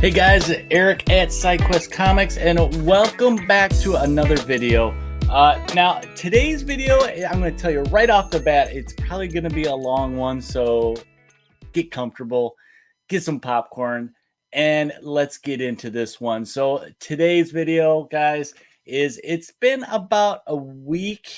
Hey guys, Eric at SideQuest Comics, and welcome back to another video. Now, today's video, I'm going to tell you right off the bat, it's probably going to be a long one, so get comfortable, get some popcorn, and let's get into this one. So today's video, guys, it's been about a week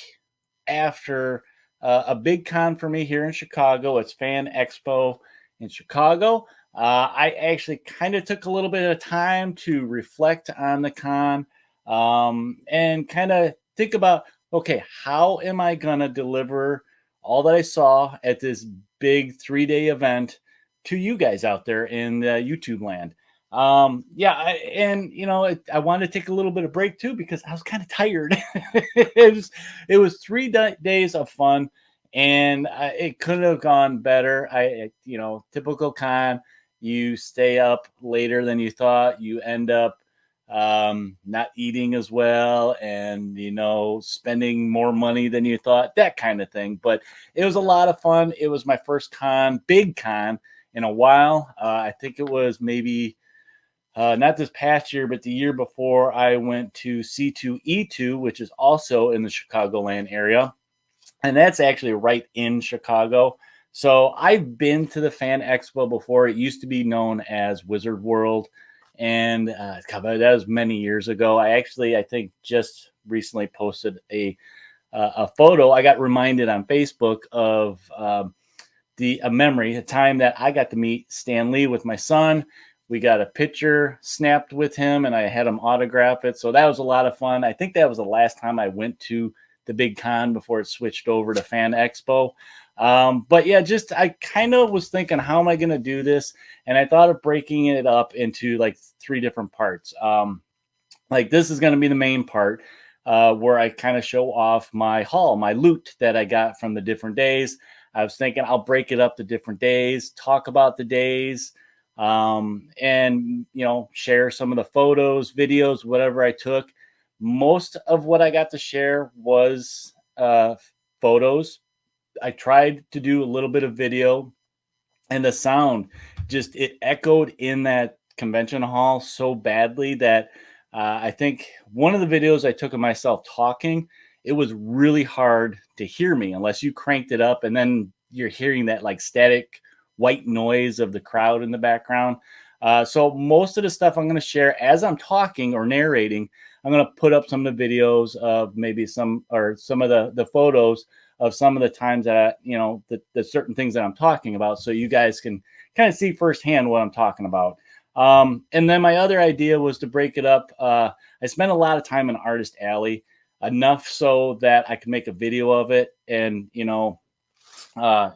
after a big con for me here in Chicago. It's FanExpo in Chicago. I actually kind of took a little bit of time to reflect on the con and kind of think about, okay, how am I going to deliver all that I saw at this big 3-day event to you guys out there in the YouTube land? I wanted to take a little bit of break too because I was kind of tired. it was 3 days of fun, and it couldn't have gone better. Typical con, you stay up later than you thought, you end up not eating as well, and spending more money than you thought, that kind of thing. But it was a lot of fun. It was my first big con in a while. I think it was maybe not this past year, but the year before. I went to C2E2, which is also in the Chicagoland area, and that's actually right in Chicago. So I've been to the Fan Expo before. It used to be known as Wizard World, and that was many years ago. I think just recently posted a photo. I got reminded on Facebook of a memory, a time that I got to meet Stan Lee with my son. We got a picture snapped with him, and I had him autograph it. So that was a lot of fun. I think that was the last time I went to the big con before it switched over to Fan Expo. But yeah, I kind of was thinking, how am I going to do this? And I thought of breaking it up into like 3 different parts. Like this is going to be the main part where I kind of show off my haul, my loot that I got from the different days. I was thinking I'll break it up to different days, talk about the days, and share some of the photos, videos, whatever I took. Most of what I got to share was photos. I tried to do a little bit of video, and the sound it echoed in that convention hall so badly that I think one of the videos I took of myself talking, it was really hard to hear me unless you cranked it up, and then you're hearing that like static white noise of the crowd in the background. So most of the stuff I'm going to share as I'm talking or narrating, I'm going to put up some of the videos of maybe some of the photos of some of the times that the certain things that I'm talking about, so you guys can kind of see firsthand what I'm talking about. And then my other idea was to break it up. I spent a lot of time in Artist Alley, enough so that I could make a video of it and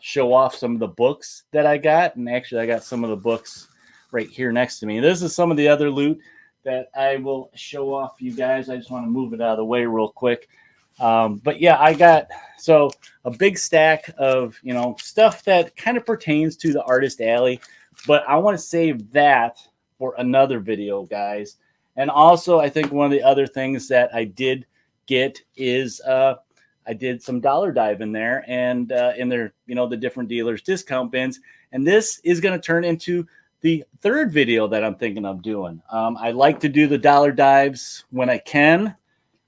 show off some of the books that I got. And actually, I got some of the books right here next to me. This is some of the other loot that I will show off you guys. I just want to move it out of the way real quick. But yeah, I got a big stack of stuff that kind of pertains to the Artist Alley, but I want to save that for another video, guys. And also, I think one of the other things that I did get is I did some dollar dive in there, and in their the different dealers discount bins, and this is going to turn into the third video that I'm thinking of doing. I like to do the dollar dives when I can,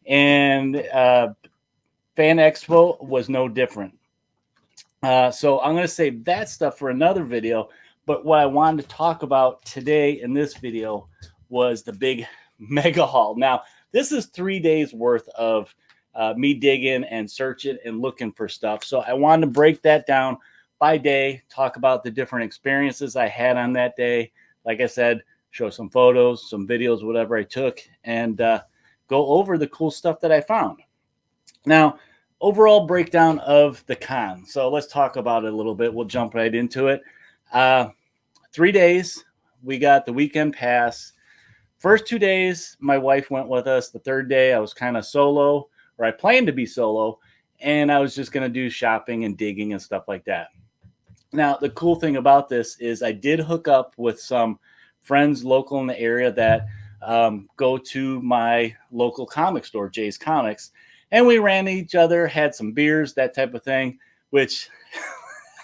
and Fan Expo was no different. So I'm going to save that stuff for another video. But what I wanted to talk about today in this video was the big mega haul. Now, this is 3 days worth of me digging and searching and looking for stuff. So I wanted to break that down by day, talk about the different experiences I had on that day. Like I said, show some photos, some videos, whatever I took, and go over the cool stuff that I found. Now, overall breakdown of the con. So let's talk about it a little bit. We'll jump right into it. 3 days. We got the weekend pass. First 2 days, my wife went with us. The third day, I was kind of solo, or I planned to be solo, and I was just going to do shopping and digging and stuff like that. Now, the cool thing about this is I did hook up with some friends local in the area that go to my local comic store, Jay's Comics, and we ran each other, had some beers, that type of thing, which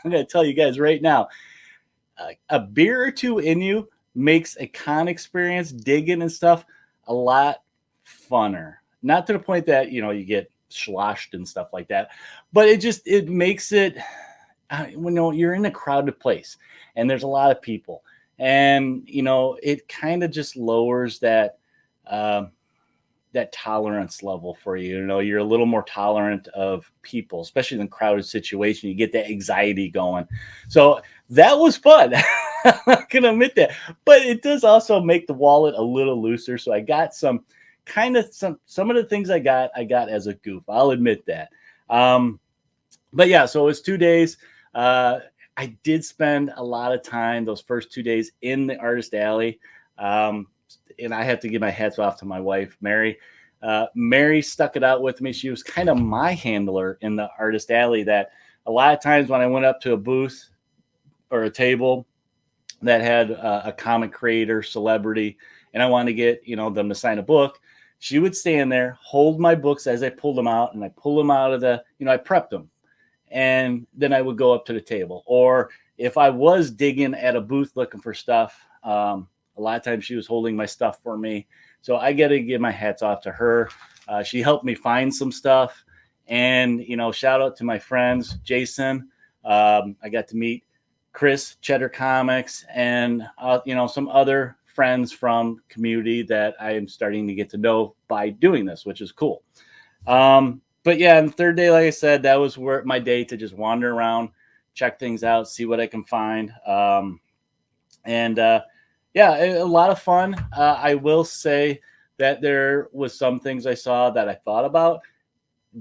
I'm going to tell you guys right now, a beer or two in you makes a con experience, digging and stuff, a lot funner. Not to the point that, you get sloshed and stuff like that, but it makes it, when you're in a crowded place and there's a lot of people, and it kind of just lowers um, that tolerance level for you. You're a little more tolerant of people, especially in a crowded situation. You get that anxiety going. So that was fun. I can admit that. But it does also make the wallet a little looser. So I got some of the things I got as a goof. I'll admit that. But yeah, so it was 2 days. Uh, I did spend a lot of time those first 2 days in the artist alley. Um, and I have to give my hats off to my wife, Mary. Mary stuck it out with me. She was kind of my handler in the artist alley. That a lot of times when I went up to a booth or a table that had a comic creator, celebrity, and I wanted to get them to sign a book, she would stand there, hold my books as I pulled them out, and I pull them out of I prepped them, and then I would go up to the table. Or if I was digging at a booth looking for stuff, a lot of times she was holding my stuff for me. So I got to give my hats off to her. She helped me find some stuff. And, shout out to my friends, Jason. I got to meet Chris, Cheddar Comics, and, some other friends from community that I am starting to get to know by doing this, which is cool. But yeah, and the third day, like I said, that was my day to just wander around, check things out, see what I can find. And yeah, a lot of fun. I will say that there was some things I saw that I thought about,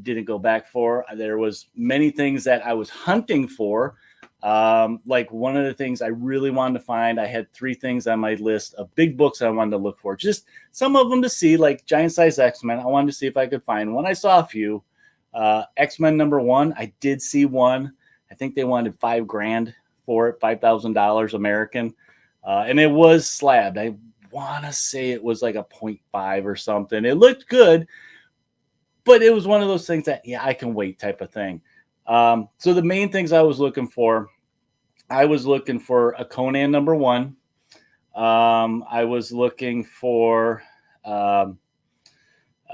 didn't go back for. There was many things that I was hunting for. Like one of the things I really wanted to find, I had 3 things on my list of big books I wanted to look for. Just some of them to see, like Giant Size X-Men. I wanted to see if I could find one. I saw a few. X-Men #1, I did see one. I think they wanted $5,000 for it, $5,000 American. And it was slabbed. I want to say it was like a 0.5 or something. It looked good, but it was one of those things that, yeah, I can wait type of thing. So the main things I was looking for a Conan #1. I was looking for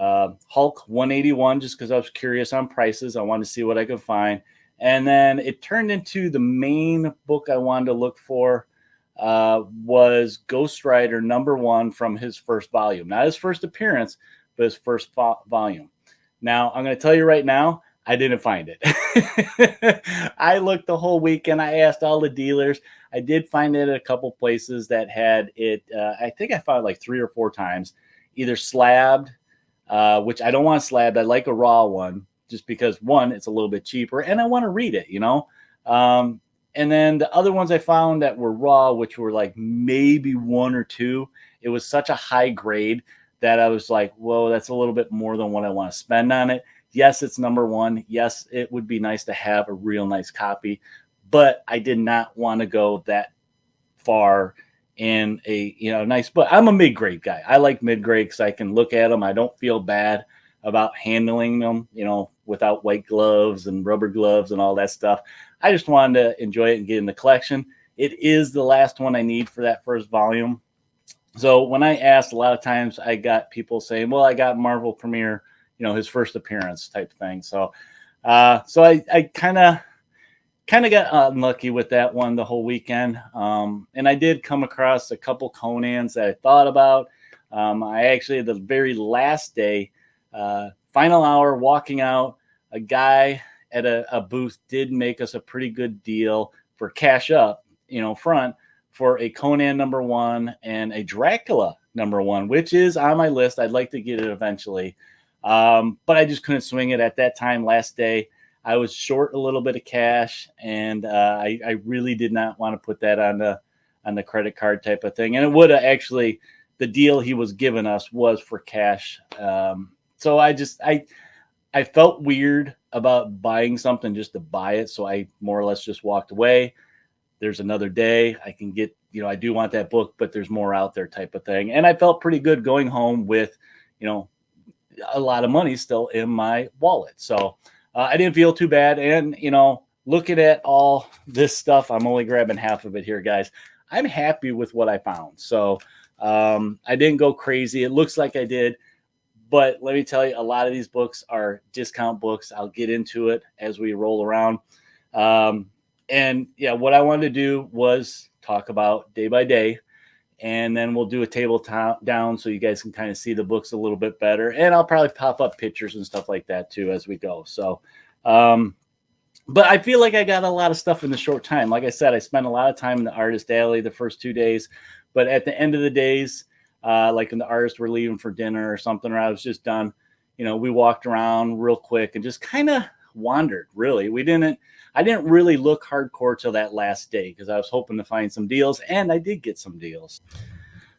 Hulk 181, just because I was curious on prices. I wanted to see what I could find. And then it turned into the main book I wanted to look for was Ghost Rider #1 from his first volume. Not his first appearance, but his first volume. Now, I'm going to tell you right now, I didn't find it. I looked the whole weekend. I asked all the dealers. I did find it at a couple places that had it. I think I found it like 3 or 4 times, either slabbed, which I don't want slabbed. I like a raw one just because, one, it's a little bit cheaper and I want to read it, and then the other ones I found that were raw, which were like maybe 1 or 2, it was such a high grade that I was like, whoa, that's a little bit more than what I want to spend on it. Yes, it's #1. Yes, it would be nice to have a real nice copy, but I did not want to go that far in a nice book. I'm a mid-grade guy. I like mid-grade because I can look at them. I don't feel bad about handling them, without white gloves and rubber gloves and all that stuff. I just wanted to enjoy it and get in the collection. It is the last one I need for that first volume. So when I asked, a lot of times I got people saying, well, I got Marvel Premiere, his first appearance type thing. So I kind of got unlucky with that one the whole weekend. And I did come across a couple Conans that I thought about. I actually, the very last day, final hour, walking out, a guy at a booth did make us a pretty good deal for cash up, front, for a Conan #1 and a Dracula #1, which is on my list. I'd like to get it eventually. But I just couldn't swing it at that time. Last day, I was short a little bit of cash, and I really did not want to put that on the credit card type of thing. And it would have actually, the deal he was giving us was for cash. So I felt weird about buying something just to buy it. So I more or less just walked away. There's another day I can get, I do want that book, but there's more out there type of thing. And I felt pretty good going home with, a lot of money still in my wallet. So I didn't feel too bad. And, looking at all this stuff, I'm only grabbing half of it here, guys. I'm happy with what I found. So I didn't go crazy. It looks like I did, but let me tell you, a lot of these books are discount books. I'll get into it as we roll around. And yeah, what I wanted to do was talk about day by day, and then we'll do a table down so you guys can kind of see the books a little bit better. And I'll probably pop up pictures and stuff like that too as we go. So, but I feel like I got a lot of stuff in the short time. Like I said, I spent a lot of time in the artist alley the first 2 days, but at the end of the days, like when the artists were leaving for dinner or something, or I was just done, we walked around real quick and just kind of wandered. Really, I didn't really look hardcore till that last day because I was hoping to find some deals, and I did get some deals.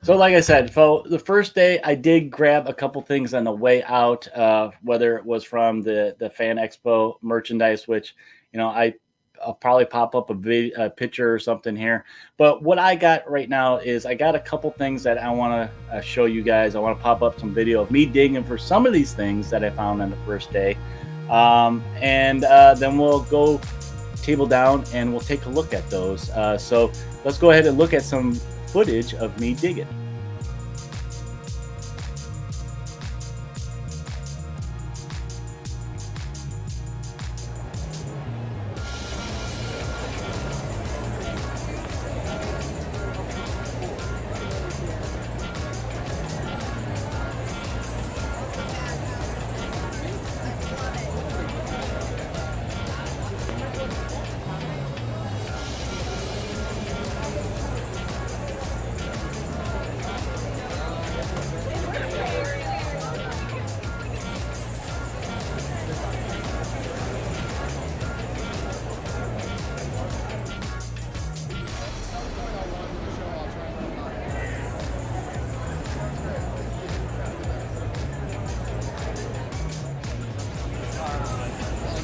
So like I said, for the first day, I did grab a couple things on the way out, whether it was from the FanExpo merchandise, which, I'll probably pop up a picture or something here. But what I got right now is I got a couple things that I want to show you guys. I want to pop up some video of me digging for some of these things that I found on the first day. And then we'll go table down and we'll take a look at those. So let's go ahead and look at some footage of me digging.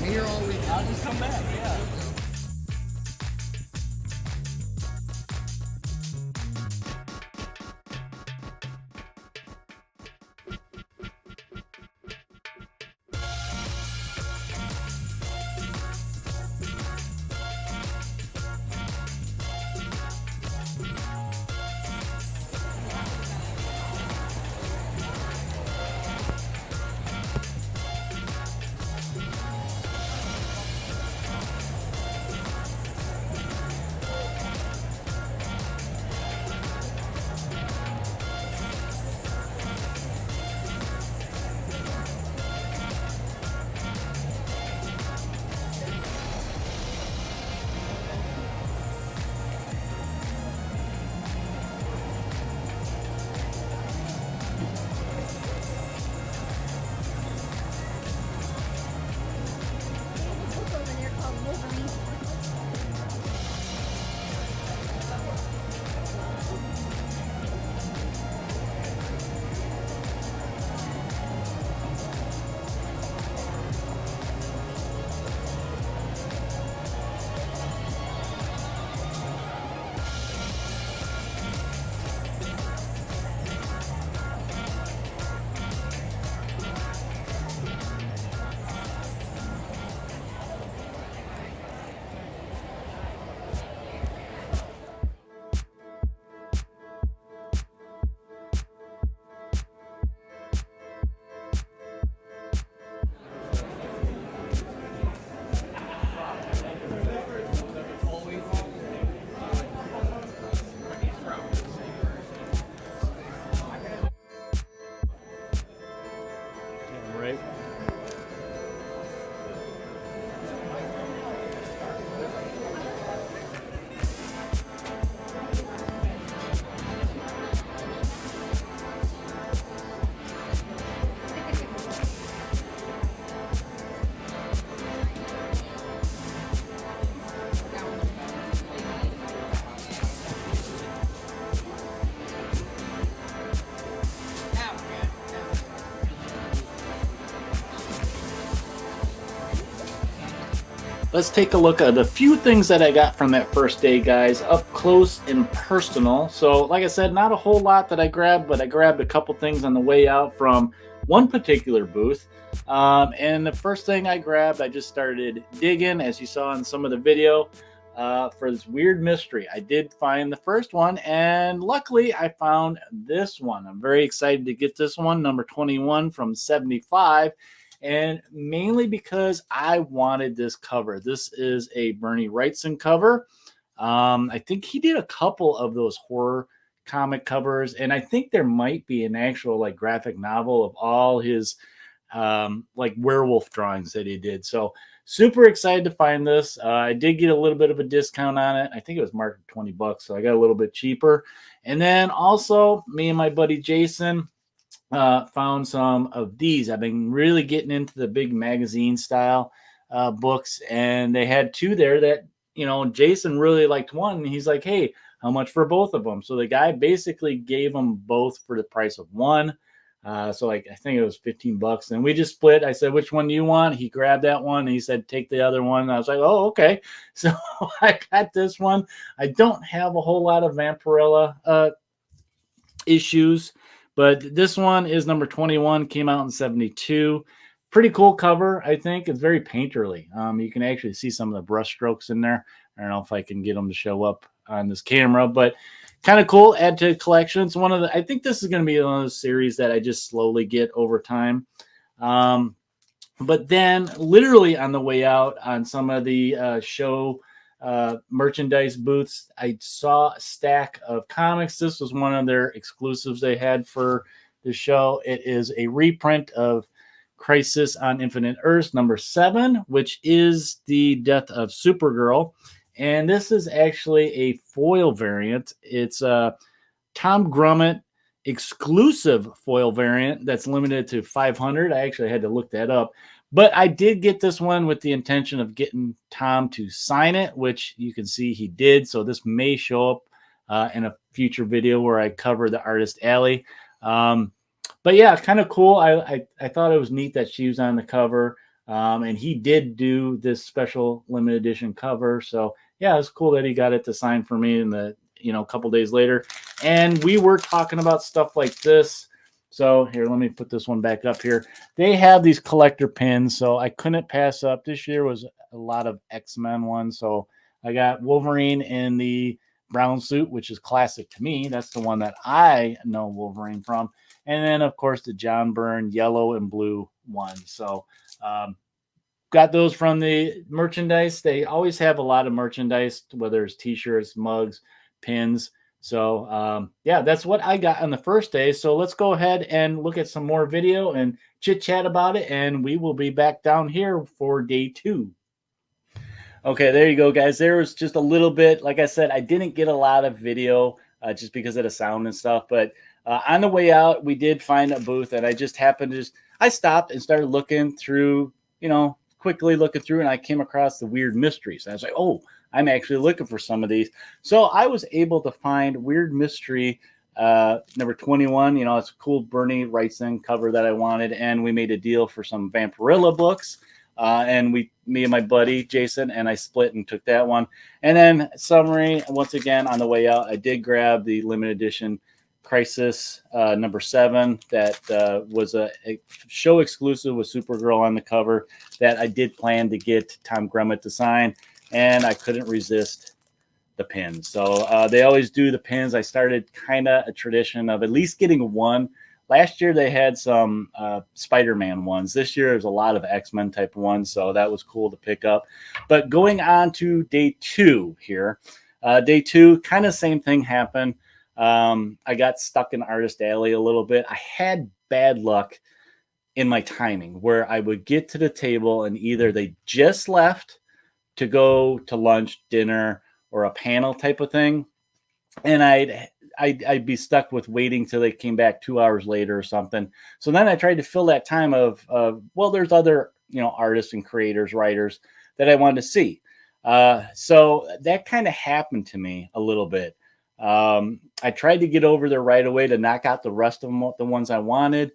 Here all week. I'll just come back, yeah. Right. Let's take a look at a few things that I got from that first day, guys, up close and personal. So like I said, not a whole lot that I grabbed, but I grabbed a couple things on the way out from one particular booth. And the first thing I grabbed, I just started digging, as you saw in some of the video. for this weird mystery. I did find the first one, and luckily I found this one. I'm very excited to get this one, number 21 from 75, and mainly because I wanted this cover. This is a Bernie Wrightson cover. I think he did a couple of those horror comic covers, and I think there might be an actual like graphic novel of all his like werewolf drawings that he did. So super excited to find this. I did get a little bit of a discount on it. I think it was marked at $20, so I got a little bit cheaper. And then also me and my buddy Jason found some of these. I've been really getting into the big magazine style books, and they had two there that, Jason really liked one. And he's like, hey, how much for both of them? So the guy basically gave them both for the price of one. So like, I think it was $15, and we just split. I said, which one do you want? He grabbed that one, and he said, take the other one. And I was like, oh, okay. So I got this one. I don't have a whole lot of Vampirella issues, but this one is number 21, came out in 72. Pretty cool cover, I think. It's very painterly. You can actually see some of the brush strokes in there. I don't know if I can get them to show up on this camera, but kind of cool. Add to the collection. It's one of the, I think this is going to be one of those series that I just slowly get over time. But then literally on the way out on some of the show merchandise booths, I saw a stack of comics. This was one of their exclusives they had for the show. It is a reprint of Crisis on Infinite Earths number 7, which is the death of Supergirl. And this is actually a foil variant. It's a Tom Grummett exclusive foil variant that's limited to 500. I actually had to look that up. But I did get this one with the intention of getting Tom to sign it, which you can see he did. So this may show up in a future video where I cover the Artist Alley. But yeah, kind of cool. I thought it was neat that she was on the cover. And he did do this special limited edition cover. So yeah, it's cool that he got it to sign for me in the, a couple days later. And we were talking about stuff like this. So here, let me put this one back up here. They have these collector pins, so I couldn't pass up. This year was a lot of X-Men ones. So I got Wolverine in the brown suit, which is classic to me. That's the one that I know Wolverine from. And then, of course, the John Byrne yellow and blue one. So got those from the merchandise. They always have a lot of merchandise, whether it's T-shirts, mugs, pins. So yeah, that's what I got on the first day. So let's go ahead and look at some more video and chit chat about it. And we will be back down here for day 2. Okay, there you go, guys. There was just a little bit, like I said, I didn't get a lot of video just because of the sound and stuff. But on the way out, we did find a booth, and I just happened to I stopped and started looking through, quickly looking through, and I came across the Weird Mysteries. And I was like, oh, I'm actually looking for some of these. So I was able to find Weird Mystery number 21. It's a cool Bernie Wrightson cover that I wanted, and we made a deal for some Vampirella books. And me and my buddy Jason, and I split and took that one. And then summary, once again, on the way out, I did grab the limited edition Crisis number 7 that was a show exclusive with Supergirl on the cover that I did plan to get Tom Grummett to sign, and I couldn't resist the pins. So they always do the pins. I started kind of a tradition of at least getting one. Last year they had some Spider-Man ones. This year there's a lot of X-Men type ones, so that was cool to pick up. But going on to day 2 here, day 2, kind of same thing happened. I got stuck in Artist Alley a little bit. I had bad luck in my timing where I would get to the table and either they just left to go to lunch, dinner, or a panel type of thing, and I'd be stuck with waiting till they came back 2 hours later or something. So then I tried to fill that time of well, there's other artists and creators, writers that I wanted to see. So that kind of happened to me a little bit. I tried to get over there right away to knock out the rest of them, the ones I wanted.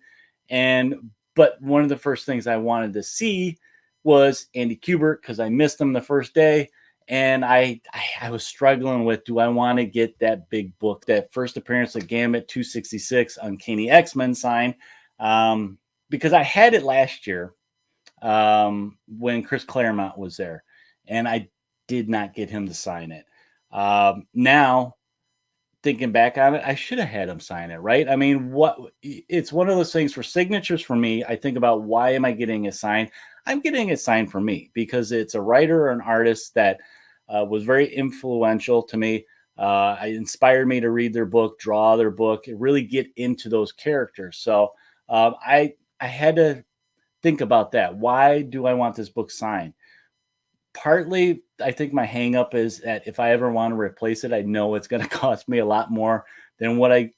But one of the first things I wanted to see was Andy Kubert because I missed him the first day. And I was struggling with, do I want to get that big book, that first appearance of Gambit 266 Uncanny X-Men sign? Because I had it last year when Chris Claremont was there. And I did not get him to sign it. Now, thinking back on it, I should have had him sign it, right? I mean, it's one of those things for signatures for me. I think about, why am I getting it signed? I'm getting it signed for me because it's a writer or an artist that was very influential to me. It inspired me to read their book, draw their book, and really get into those characters. So I had to think about that. Why do I want this book signed? Partly, I think my hang up is that if I ever want to replace it, I know it's going to cost me a lot more than what I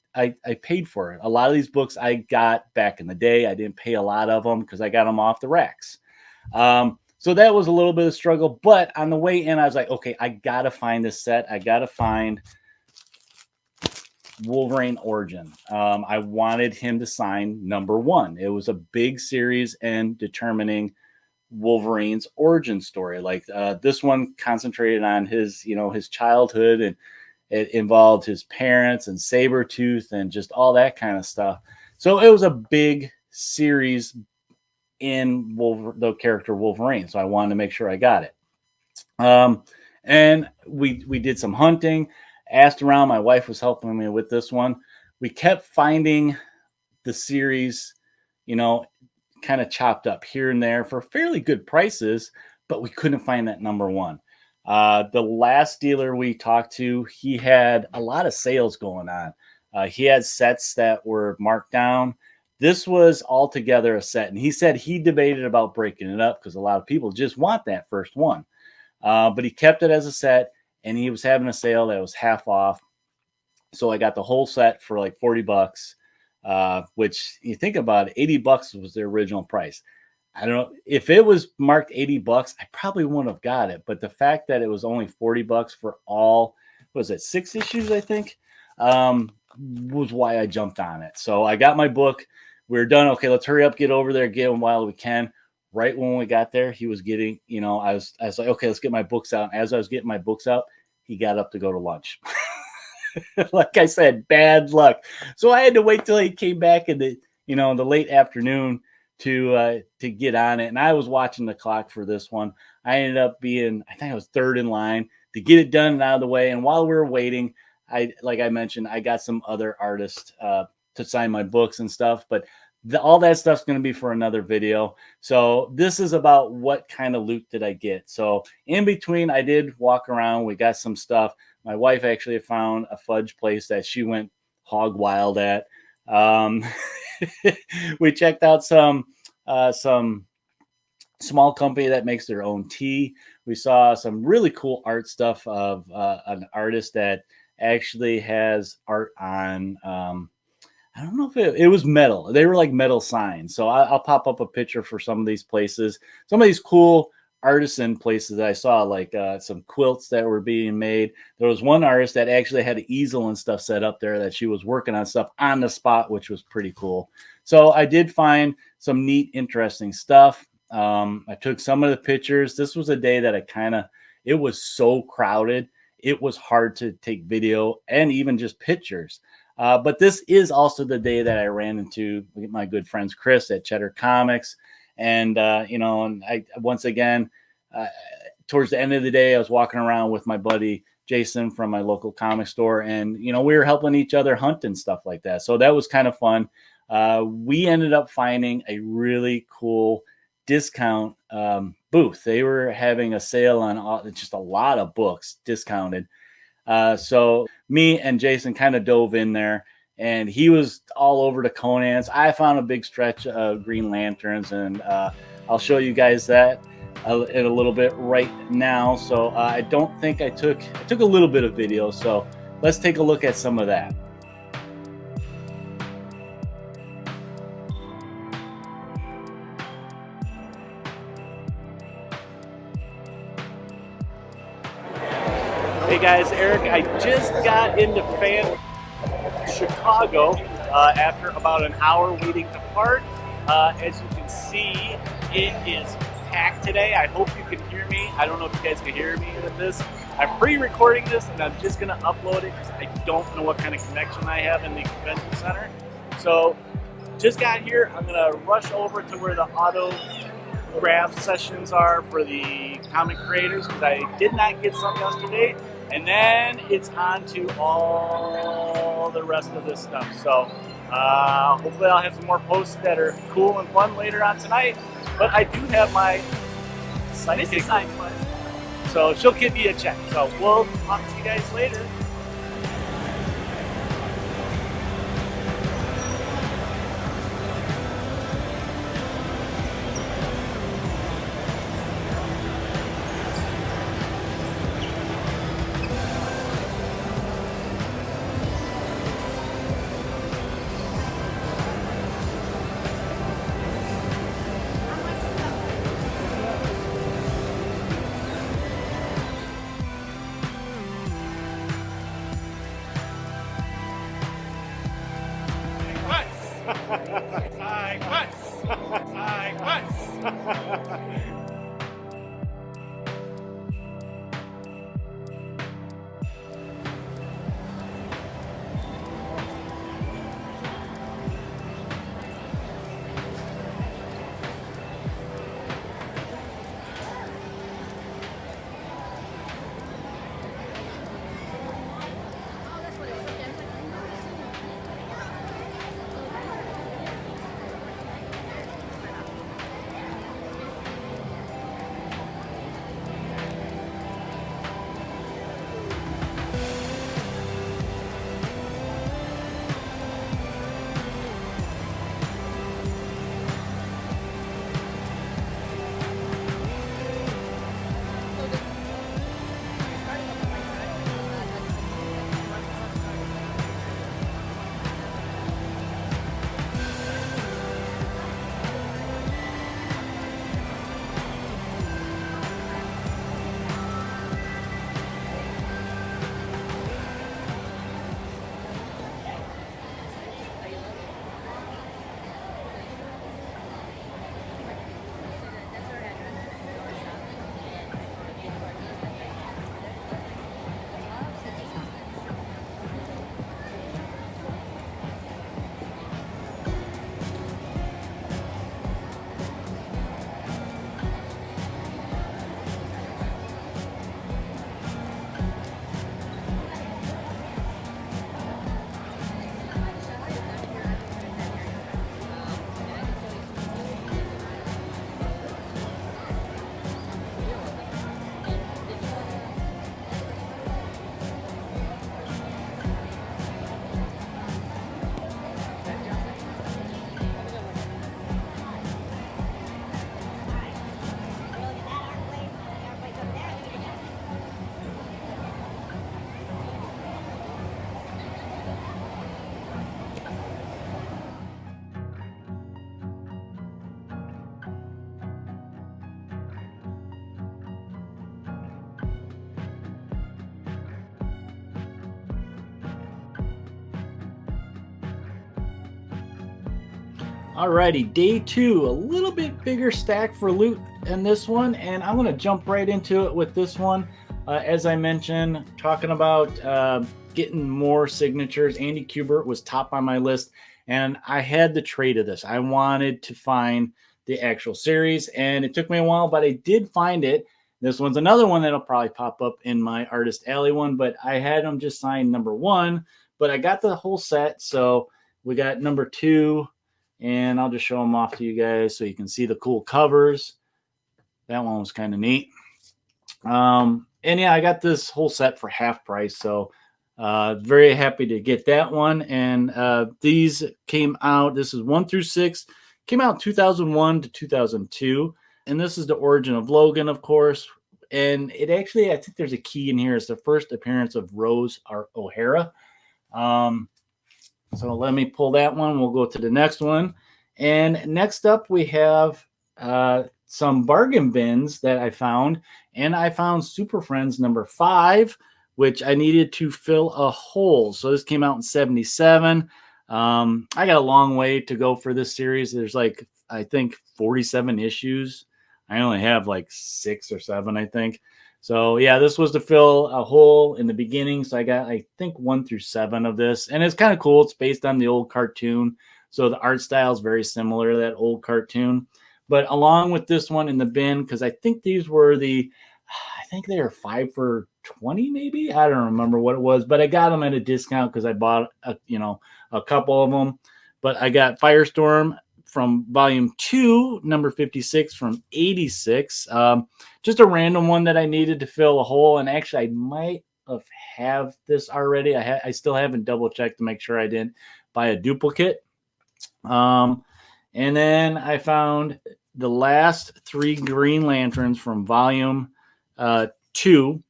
paid for it. A lot of these books I got back in the day, I didn't pay a lot of them because I got them off the racks. So that was a little bit of struggle, but on the way in, I was like, okay, I got to find this set. I got to find Wolverine Origin. I wanted him to sign #1. It was a big series and determining Wolverine's origin story. Like this one concentrated on his childhood, and it involved his parents and Sabretooth and just all that kind of stuff. So it was a big series in the character Wolverine. So I wanted to make sure I got it. And we did some hunting, asked around. My wife was helping me with this one. We kept finding the series, kind of chopped up here and there for fairly good prices, but we couldn't find that #1. The last dealer we talked to, he had a lot of sales going on. He had sets that were marked down. This was altogether a set, and he said he debated about breaking it up because a lot of people just want that first one. But he kept it as a set, and he was having a sale that was half off. So I got the whole set for like $40. Which, you think about it, $80 was the original price. I don't know if it was marked $80, I probably wouldn't have got it. But the fact that it was only $40 for all, was it 6 issues, I think, was why I jumped on it. So I got my book. We were done. Okay, let's hurry up, get over there, get him while we can. Right when we got there, he was getting, I was like, okay, let's get my books out. And as I was getting my books out, he got up to go to lunch. Like I said, bad luck. So I had to wait till he came back in the late afternoon to get on it. And I was watching the clock for this one. I ended up being, I think I was third in line to get it done and out of the way. And while we were waiting, like I mentioned, I got some other artists to sign my books and stuff, but all that stuff's going to be for another video. So this is about what kind of loot did I get. So in between, I did walk around. We got some stuff. My wife actually found a fudge place that she went hog wild at. We checked out some small company that makes their own tea. We saw some really cool art stuff of an artist that actually has art on, I don't know if it was metal. They were like metal signs. So I'll pop up a picture for some of these places. Some of these cool artisan places that I saw, like some quilts that were being made. There was one artist that actually had an easel and stuff set up there that she was working on stuff on the spot, which was pretty cool. So I did find some neat, interesting stuff. I took some of the pictures. This was a day that it was so crowded. It was hard to take video and even just pictures. But this is also the day that I ran into my good friends, Chris at Cheddar Comics. And, and I, once again, towards the end of the day, I was walking around with my buddy, Jason, from my local comic store. And, we were helping each other hunt and stuff like that. So that was kind of fun. We ended up finding a really cool discount booth. They were having a sale on just a lot of books discounted. So me and Jason kind of dove in there, and he was all over the Conans. I found a big stretch of Green Lanterns, and I'll show you guys that in a little bit right now. So I don't think I took a little bit of video. So let's take a look at some of that. Hey guys, Eric, I just got into Chicago after about an hour waiting to park. As you can see, it is packed today. I hope you can hear me. I don't know if you guys can hear me with this. I'm pre-recording this and I'm just going to upload it because I don't know what kind of connection I have in the convention center. So just got here. I'm going to rush over to where the auto craft sessions are for the comic creators, because I did not get some yesterday. And then it's on to all the rest of this stuff. So hopefully I'll have some more posts that are cool and fun later on tonight. But I do have my sidekick, side quest. so she'll give me a check. So we'll talk to you guys later. Alrighty, day 2, a little bit bigger stack for loot in this one, and I'm going to jump right into it with this one. As I mentioned, talking about getting more signatures. Andy Kubert was top on my list, and I had the trade of this. I wanted to find the actual series, and it took me a while, but I did find it. This one's another one that'll probably pop up in my Artist Alley one, but I had them just signed number 1, but I got the whole set, so we got number 2. And I'll just show them off to you guys so you can see the cool covers. That one was kind of neat. And yeah, I got this whole set for half price. So very happy to get that one. And these came out, this is 1 through 6, came out 2001 to 2002. And this is the origin of Logan, of course. And it actually, I think there's a key in here. It's the first appearance of Rose O'Hara. So let me pull that one. We'll go to the next one. And next up, we have some bargain bins that I found. And I found Super Friends number 5, which I needed to fill a hole. So this came out in 77. I got a long way to go for this series. There's like, I think, 47 issues. I only have like 6 or 7, I think. So yeah, this was to fill a hole in the beginning. So I got, I think, 1 through 7 of this. And it's kind of cool. It's based on the old cartoon. So the art style is very similar to that old cartoon. But along with this one in the bin, because I think these were I think they were 5 for 20, maybe. I don't remember what it was, but I got them at a discount because I bought a couple of them. But I got Firestorm from Volume 2, number 56 from 86. Just a random one that I needed to fill a hole, and actually I might have this already. I still haven't double checked to make sure I didn't buy a duplicate. And then I found the last 3 Green Lanterns from Volume 2,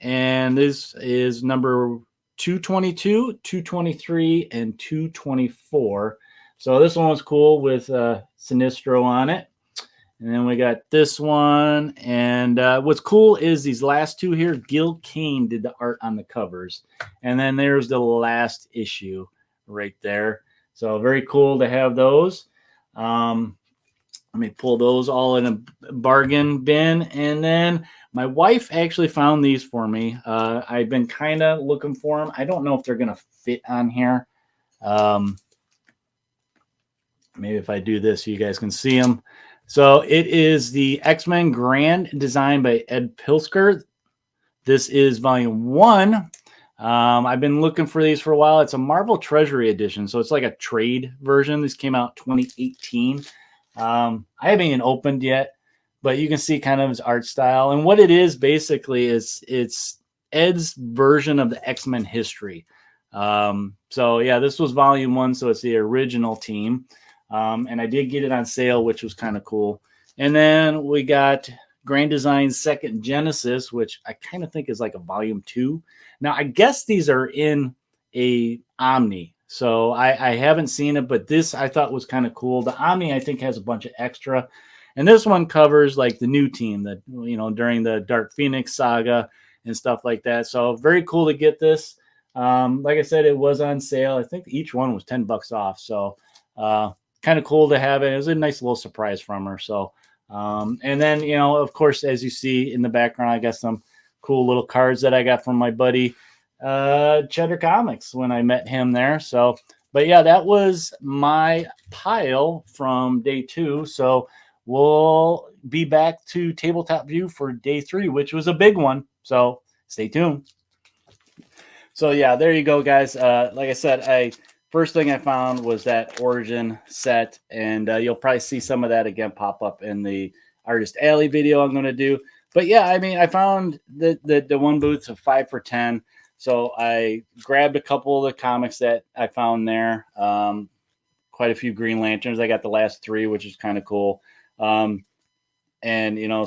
and this is number 222, 223, and 224. So this one was cool with Sinestro on it. And then we got this one. And what's cool is these last 2 here, Gil Kane did the art on the covers. And then there's the last issue right there. So very cool to have those. Let me pull those all in a bargain bin. And then my wife actually found these for me. I've been kind of looking for them. I don't know if they're going to fit on here. Maybe if I do this, you guys can see them. So it is the X-Men Grand Design by Ed Pilsker. This is Volume 1. I've been looking for these for a while. It's a Marvel Treasury edition, so it's like a trade version. This came out 2018. I haven't even opened yet, but you can see kind of his art style. And what it is basically is it's Ed's version of the X-Men history. So yeah, this was Volume 1, so it's the original team. And I did get it on sale, which was kind of cool. And then we got Grand Design's Second Genesis, which I kind of think is like a Volume 2. Now, I guess these are in a Omni. So I haven't seen it, but this I thought was kind of cool. The Omni, I think, has a bunch of extra. And this one covers like the new team that, during the Dark Phoenix saga and stuff like that. So very cool to get this. Like I said, it was on sale. I think each one was $10 off. So kind of cool to have it. It was a nice little surprise from her. So, and then, of course, as you see in the background, I got some cool little cards that I got from my buddy Cheddar Comics when I met him there. So, but yeah, that was my pile from day 2. So we'll be back to Tabletop View for day 3, which was a big one. So stay tuned. So yeah, there you go, guys. Like I said, first thing I found was that Origin set, and you'll probably see some of that again pop up in the Artist Alley video I'm going to do. But yeah, I mean, I found the one booth of 5 for 10. So I grabbed a couple of the comics that I found there. Quite a few Green Lanterns. I got the last 3, which is kind of cool. And,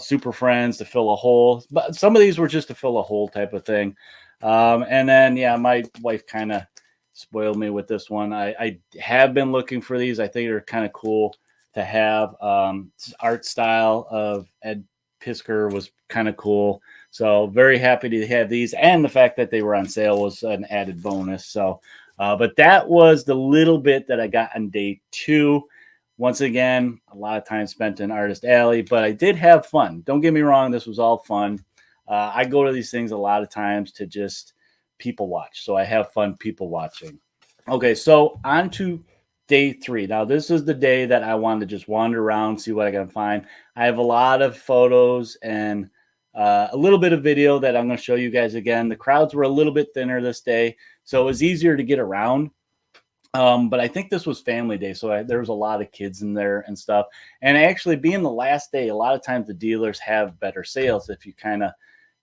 Super Friends to fill a hole. But some of these were just to fill a hole type of thing. And then, yeah, my wife kind of spoiled me with this one. I have been looking for these. I think they're kind of cool to have. Art style of Ed Pisker was kind of cool. So very happy to have these, and the fact that they were on sale was an added bonus. So, but that was the little bit that I got on day 2. Once again, a lot of time spent in Artist Alley, but I did have fun. Don't get me wrong. This was all fun. I go to these things a lot of times to just people watch. So I have fun people watching. Okay, so on to day 3. Now, this is the day that I wanted to just wander around, see what I can find. I have a lot of photos and a little bit of video that I'm going to show you guys again. The crowds were a little bit thinner this day, so it was easier to get around. But I think this was family day, so there was a lot of kids in there and stuff. And actually, being the last day, a lot of times the dealers have better sales if you kind of,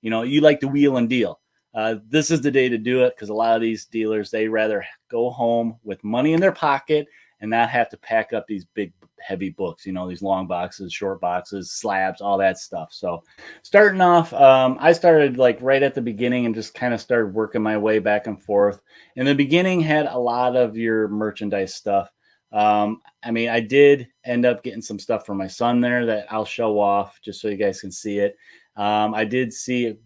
you like to wheel and deal. This is the day to do it because a lot of these dealers, they rather go home with money in their pocket and not have to pack up these big, heavy books, these long boxes, short boxes, slabs, all that stuff. So starting off, I started like right at the beginning and just kind of started working my way back and forth. In the beginning, had a lot of your merchandise stuff. I mean, I did end up getting some stuff for my son there that I'll show off just so you guys can see it. I did see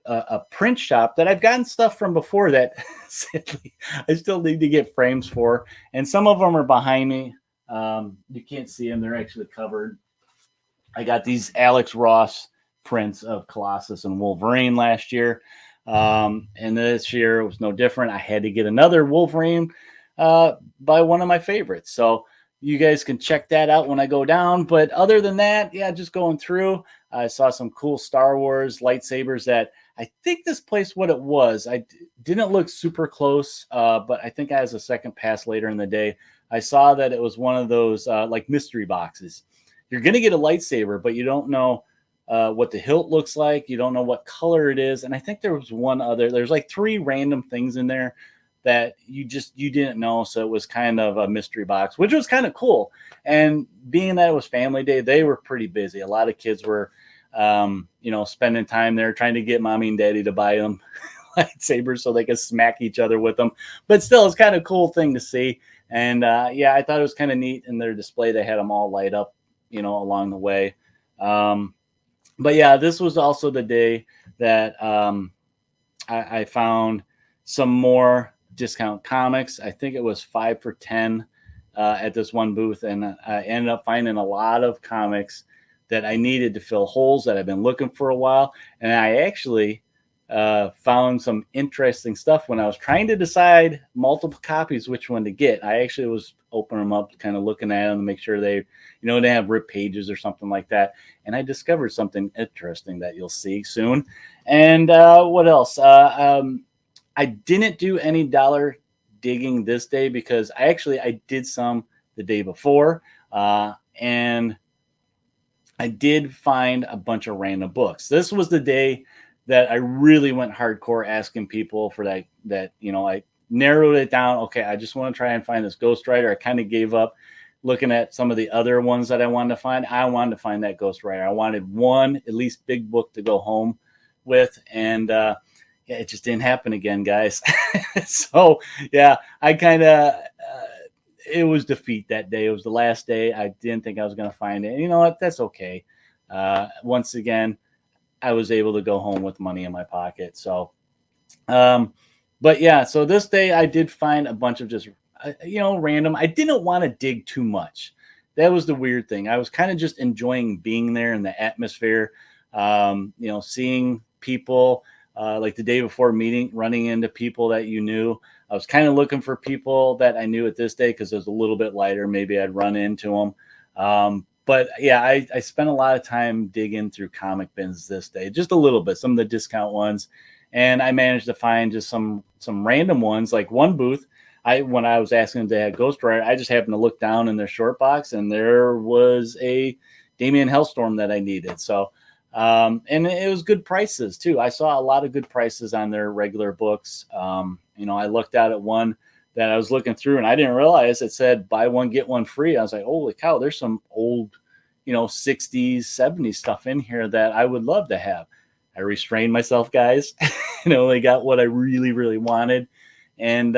a print shop that I've gotten stuff from before that sadly I still need to get frames for, and some of them are behind me. You can't see them, they're actually covered. I got these Alex Ross prints of Colossus and Wolverine last year, and this year it was no different. I had to get another Wolverine by one of my favorites. So you guys can check that out when I go down. But other than that, yeah, just going through, I saw some cool Star Wars lightsabers that I think this place what it was. Didn't look super close, but I think as a second pass later in the day, I saw that it was one of those like mystery boxes. You're gonna get a lightsaber, but you don't know what the hilt looks like. You don't know what color it is. And I think there was one other. There's like three random things in there that you didn't know. So it was kind of a mystery box, which was kind of cool. And being that it was family day, they were pretty busy. A lot of kids were spending time there trying to get mommy and daddy to buy them lightsabers so they could smack each other with them. But still, it's kind of a cool thing to see. And yeah, I thought it was kind of neat in their display. They had them all light up, along the way. But yeah, this was also the day that I found some more discount comics. I think it was 5 for $10 at this one booth, and I ended up finding a lot of comics that I needed to fill holes that I've been looking for a while. And I actually found some interesting stuff when I was trying to decide multiple copies which one to get. I actually was opening them up, kind of looking at them to make sure they have ripped pages or something like that. And I discovered something interesting that you'll see soon. And what else? I didn't do any dollar digging this day because I did some the day before, and I did find a bunch of random books. This was the day that I really went hardcore asking people for that I narrowed it down. Okay, I just want to try and find this Ghost Rider. I kind of gave up looking at some of the other ones that I wanted to find. I wanted to find that Ghost Rider. I wanted one at least big book to go home with, and yeah, it just didn't happen again, guys. So yeah, I kind of it was defeat that day. It was the last day. I didn't think I was going to find it. You know what? That's okay. Once again, I was able to go home with money in my pocket. So, but yeah, so this day I did find a bunch of just, random. I didn't want to dig too much. That was the weird thing. I was kind of just enjoying being there in the atmosphere, seeing people like the day before running into people that you knew. I was kind of looking for people that I knew at this day because it was a little bit lighter. Maybe I'd run into them. But yeah, I spent a lot of time digging through comic bins this day, just a little bit, some of the discount ones. And I managed to find just some random ones, like one booth. When I was asking if they had Ghost Rider, I just happened to look down in their short box and there was a Damien Hellstorm that I needed. So, and it was good prices too. I saw a lot of good prices on their regular books. I looked out at one that I was looking through and I didn't realize it said buy one, get one free. I was like, holy cow, there's some old, 60s, 70s stuff in here that I would love to have. I restrained myself, guys, and only got what I really, really wanted. And,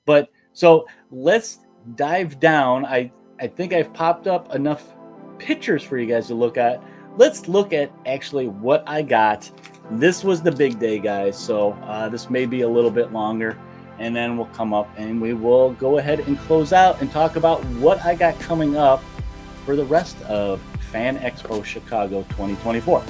but so let's dive down. I think I've popped up enough pictures for you guys to look at. Let's look at actually what I got. This was the big day, guys. So this may be a little bit longer, and then we'll come up and we will go ahead and close out and talk about what I got coming up for the rest of FanExpo Chicago 2024.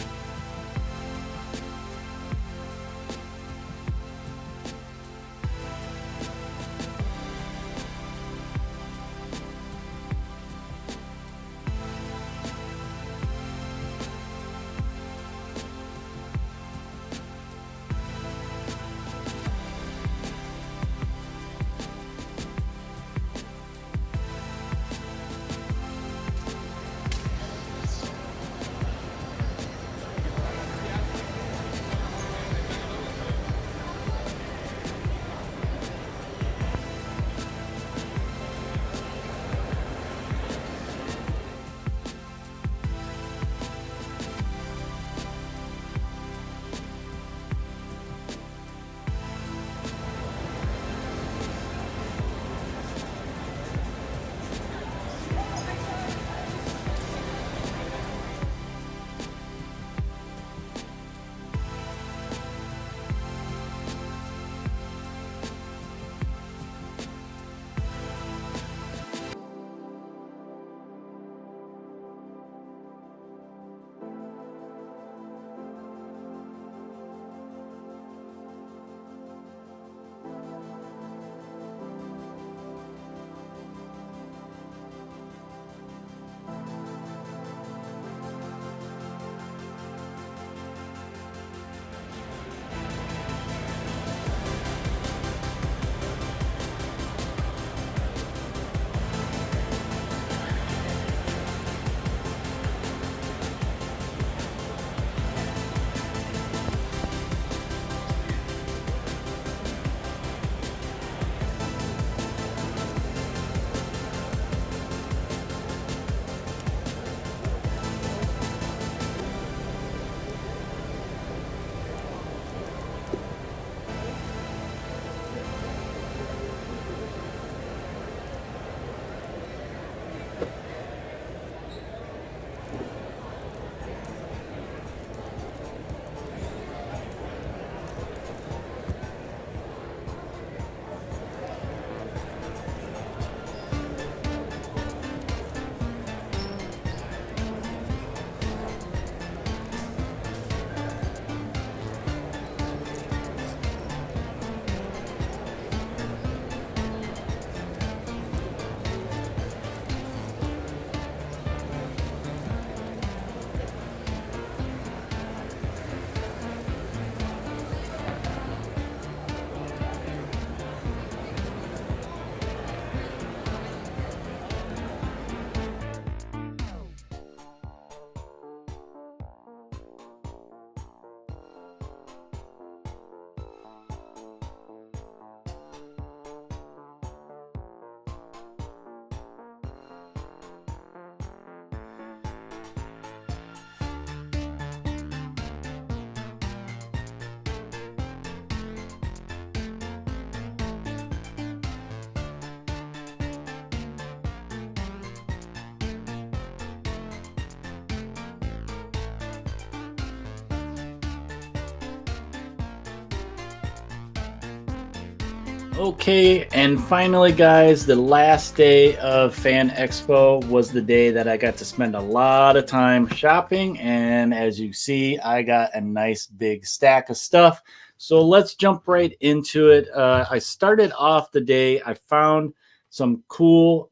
Okay, and finally, guys, the last day of FanExpo was the day that I got to spend a lot of time shopping. And as you see, I got a nice big stack of stuff. So let's jump right into it. I started off the day, I found some cool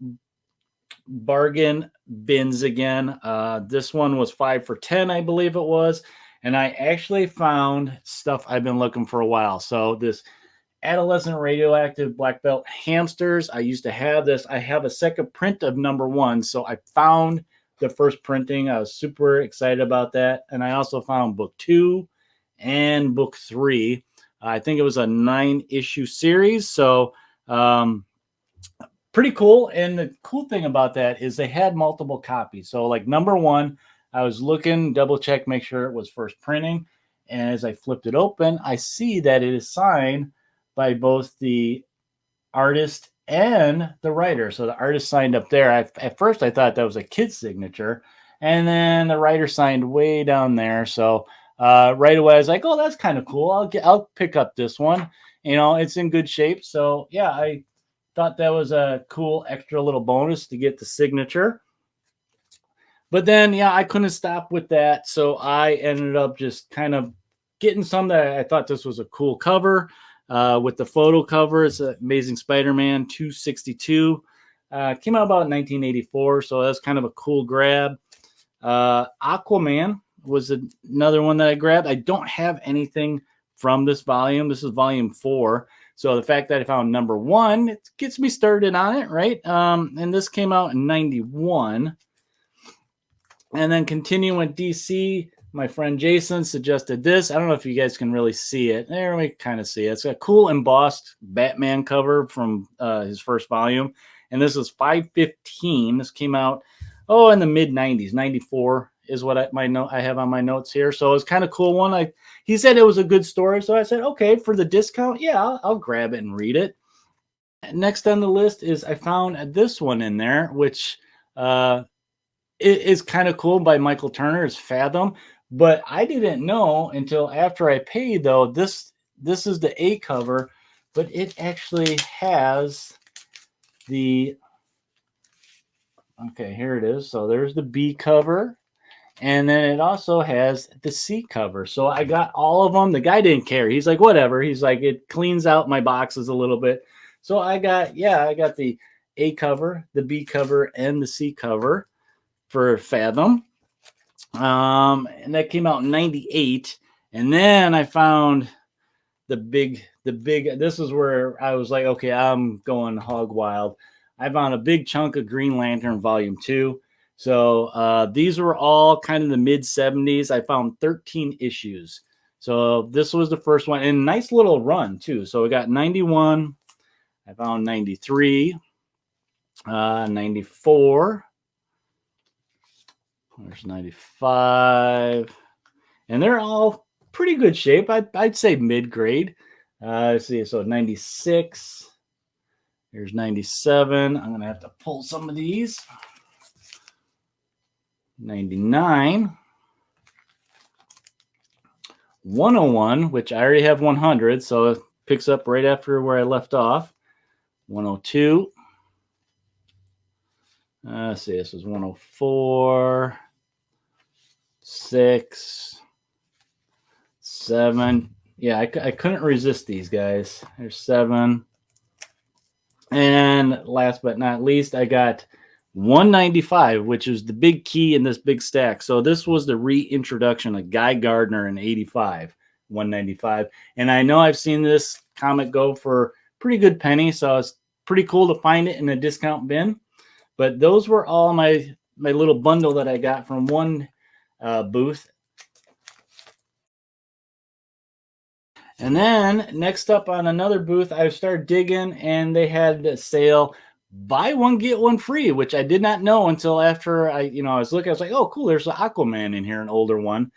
bargain bins again. This one was 5 for 10, I believe it was. And I actually found stuff I've been looking for a while. So this adolescent radioactive black belt hamsters. I used to have this. I have a second print of #1. So I found the first printing. I was super excited about that. And I also found book 2 and book 3. I think it was a 9-issue series. So pretty cool. And the cool thing about that is they had multiple copies. So like #1, I was looking, double check, make sure it was first printing. And as I flipped it open, I see that it is signed by both the artist and the writer. So the artist signed up there. At first, I thought that was a kid's signature. And then the writer signed way down there. So right away, I was like, oh, that's kind of cool. I'll pick up this one. You know, it's in good shape. So yeah, I thought that was a cool extra little bonus to get the signature. But then, yeah, I couldn't stop with that. So I ended up just kind of getting some that I thought this was a cool cover with the photo cover. It's Amazing Spider-Man 262. Came out about 1984. So that's kind of a cool grab. Aquaman was another one that I grabbed. I don't have anything from this volume. This is volume 4. So the fact that I found #1, it gets me started on it, right? And this came out in 91. And then continuing with DC, my friend Jason suggested this. I don't know if you guys can really see it. There we kind of see it. It's a cool embossed Batman cover from his first volume. And this is 515. This came out, in the mid-90s. 94 is what I have on my notes here. So it's kind of cool one. He said it was a good story. So I said, okay, for the discount, yeah, I'll grab it and read it. Next on the list is I found this one in there, which it is kind of cool, by Michael Turner. It's Fathom, but I didn't know until after I paid, though, this is the A cover, but it actually has the, okay, here it is. So there's the B cover, and then it also has the C cover. So I got all of them. The guy didn't care. He's like, whatever. He's like, it cleans out my boxes a little bit. So I got the A cover, the B cover, and the C cover for Fathom. And that came out in 98. And then I found the big, this is where I was like, okay, I'm going hog wild. I found a big chunk of Green Lantern volume 2. So these were all kind of the mid 70s. I found 13 issues. So this was the first one, and nice little run too. So we got 91. I found 93, 94. There's 95, and they're all pretty good shape. I'd say mid-grade. Let's see, so 96. There's 97. I'm gonna have to pull some of these. 99. 101, which I already have 100, so it picks up right after where I left off. 102. Let's see, this is 104. 6, 7. Yeah, I couldn't resist these guys. There's 7. And last but not least, I got 195, which is the big key in this big stack. So this was the reintroduction of Guy Gardner in 85, 195. And I know I've seen this comic go for pretty good penny, so it's pretty cool to find it in a discount bin. But those were all my little bundle that I got from one booth. And then next up on another booth, I started digging, and they had a sale, buy one get one free, which I did not know until after I was looking. I was like, oh cool, there's an Aquaman in here, an older one.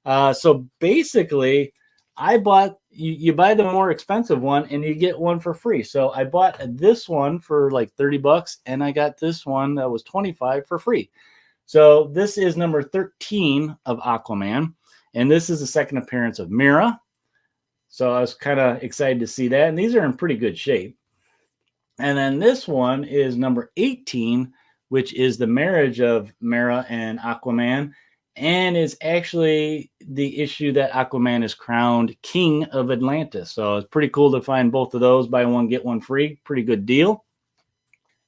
So basically I bought, you buy the more expensive one and you get one for free. So I bought this one for like $30, and I got this one that was $25 for free. So this is number 13 of Aquaman, and this is the second appearance of Mira. So I was kind of excited to see that. And these are in pretty good shape. And then this one is number 18, which is the marriage of Mera and Aquaman, and is actually the issue that Aquaman is crowned king of Atlantis. So it's pretty cool to find both of those, buy one, get one free. Pretty good deal.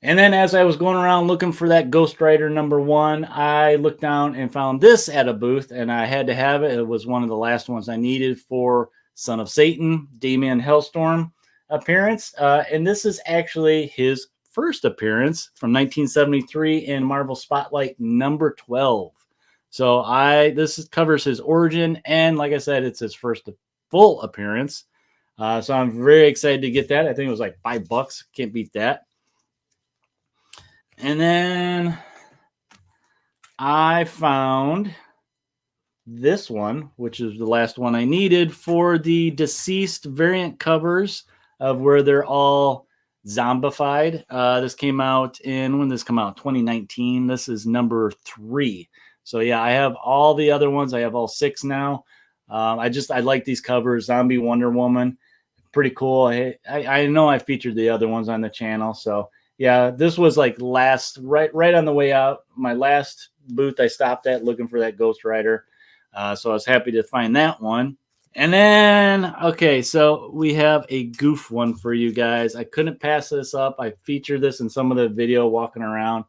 And then as I was going around looking for that Ghost Rider number 1, I looked down and found this at a booth, and I had to have it. It was one of the last ones I needed for Son of Satan, Damian Hellstorm appearance. And this is actually his first appearance from 1973 in Marvel Spotlight number 12. So this covers his origin, and like I said, it's his first full appearance. So I'm very excited to get that. I think it was like $5. Can't beat that. And then I found this one, which is the last one I needed for the deceased variant covers of where they're all zombified. This came out when this come out? 2019. This is number 3. So yeah, I have all the other ones. I have all 6 now. I like these covers. Zombie Wonder Woman, pretty cool. I know I featured the other ones on the channel, so yeah, this was like right on the way out. My last booth I stopped at looking for that Ghost Rider. So I was happy to find that one. And then, okay, so we have a goof one for you guys. I couldn't pass this up. I featured this in some of the video walking around.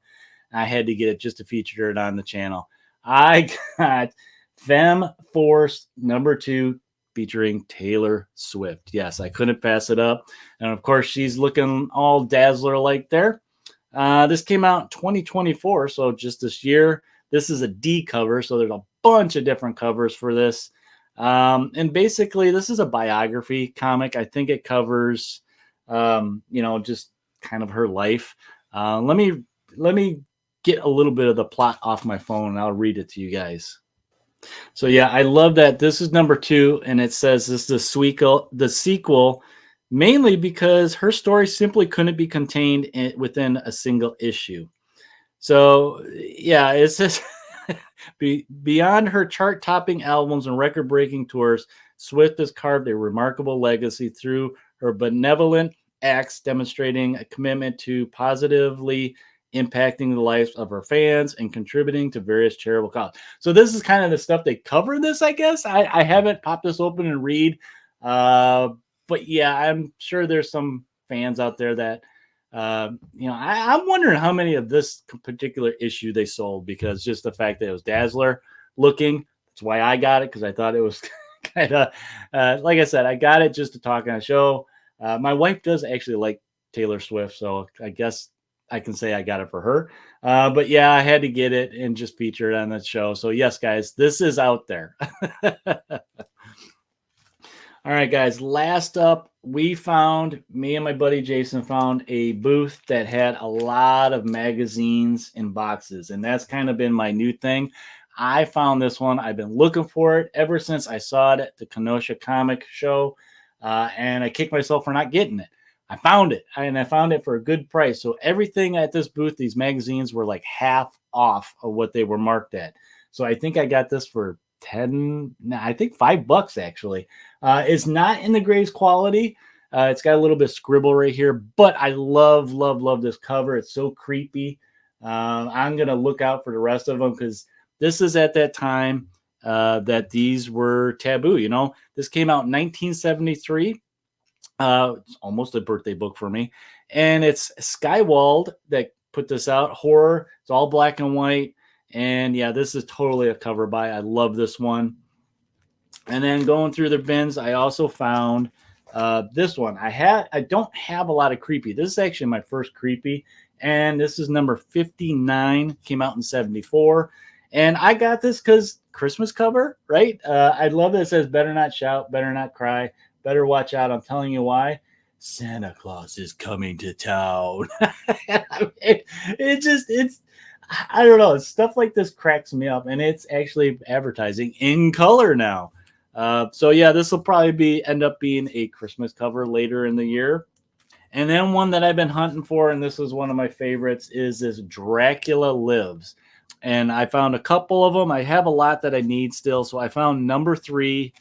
I had to get it just to feature it on the channel. I got Femme Force number 2 featuring Taylor Swift. Yes, I couldn't pass it up. And of course, she's looking all Dazzler-like there. This came out in 2024, so just this year. This is a D cover, so there's a bunch of different covers for this. And basically, this is a biography comic. I think it covers, just kind of her life. Let me get a little bit of the plot off my phone, and I'll read it to you guys. So yeah, I love that this is number 2, and it says this is the sequel, mainly because her story simply couldn't be contained within a single issue. So yeah, it's just beyond her chart-topping albums and record-breaking tours, Swift has carved a remarkable legacy through her benevolent acts, demonstrating a commitment to positively impacting the lives of her fans and contributing to various charitable causes. So this is kind of the stuff they cover in this, I guess. I haven't popped this open and read, but yeah, I'm sure there's some fans out there that, I'm wondering how many of this particular issue they sold, because just the fact that it was Dazzler looking, that's why I got it, because I thought it was kind of, like I said, I got it just to talk on a show. My wife does actually like Taylor Swift, so I guess I can say I got it for her. But yeah, I had to get it and just feature it on the show. So yes, guys, this is out there. All right, guys, last up, me and my buddy Jason found a booth that had a lot of magazines in boxes, and that's kind of been my new thing. I found this one. I've been looking for it ever since I saw it at the Kenosha Comic Show, and I kicked myself for not getting it. I found it, and I found it for a good price. So everything at this booth, these magazines were like half off of what they were marked at. So I think I got this for $5 actually. It's not in the greatest quality. It's got a little bit of scribble right here, but I love this cover. It's so creepy. I'm going to look out for the rest of them, because this is at that time that these were taboo. This came out in 1973. It's almost a birthday book for me. And it's Skywald that put this out. Horror. It's all black and white. And yeah, this is totally a cover buy. I love this one. And then going through the bins, I also found this one. I don't have a lot of creepy. This is actually my first creepy. And this is number 59. Came out in 74. And I got this because Christmas cover, right? I love that it says, "Better not shout, better not cry, better watch out. I'm telling you why. Santa Claus is coming to town." It's I don't know. Stuff like this cracks me up, and it's actually advertising in color now. So yeah, this will probably end up being a Christmas cover later in the year. And then one that I've been hunting for, and this is one of my favorites, is this Dracula Lives. And I found a couple of them. I have a lot that I need still. So I found number 3,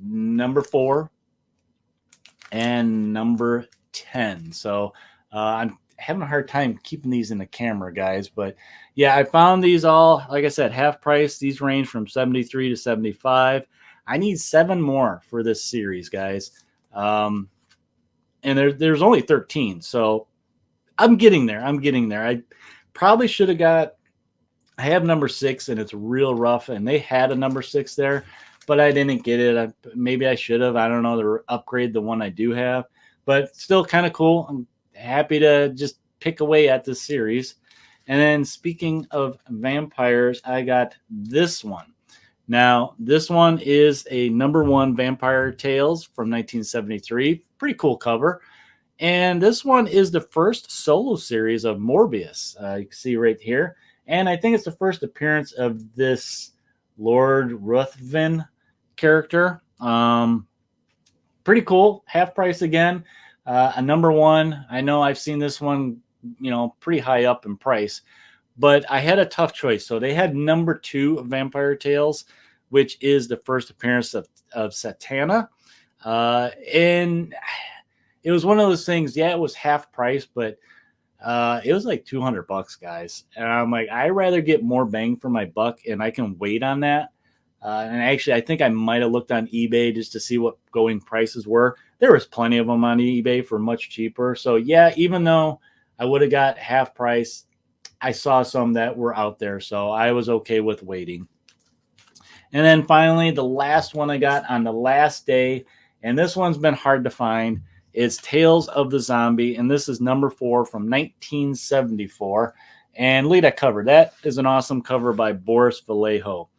number 4, and number 10. So I'm having a hard time keeping these in the camera, guys. But yeah, I found these all, like I said, half price. These range from 73 to 75. I need 7 more for this series, guys. And there's only 13. So I'm getting there. I probably should have got, I have number 6 and it's real rough. And they had a number 6 there, but I didn't get it. Maybe I should have. I don't know, to upgrade the one I do have, but still kind of cool. I'm happy to just pick away at this series. And then speaking of vampires, I got this one. Now, this one is a number 1 Vampire Tales from 1973. Pretty cool cover. And this one is the first solo series of Morbius. You can see right here. And I think it's the first appearance of this Lord Ruthven character. Pretty cool. Half price again. A number 1. I know I've seen this one, pretty high up in price, but I had a tough choice. So they had number 2 of Vampire Tales, which is the first appearance of Satana. And it was one of those things. Yeah, it was half price, but it was like $200, guys. And I'm like, I'd rather get more bang for my buck, and I can wait on that. And actually, I think I might have looked on eBay just to see what going prices were. There was plenty of them on eBay for much cheaper. So yeah, even though I would have got half price, I saw some that were out there. So I was okay with waiting. And then finally, the last one I got on the last day, and this one's been hard to find, is Tales of the Zombie. And this is number 4 from 1974. And look at that cover. That is an awesome cover by Boris Vallejo.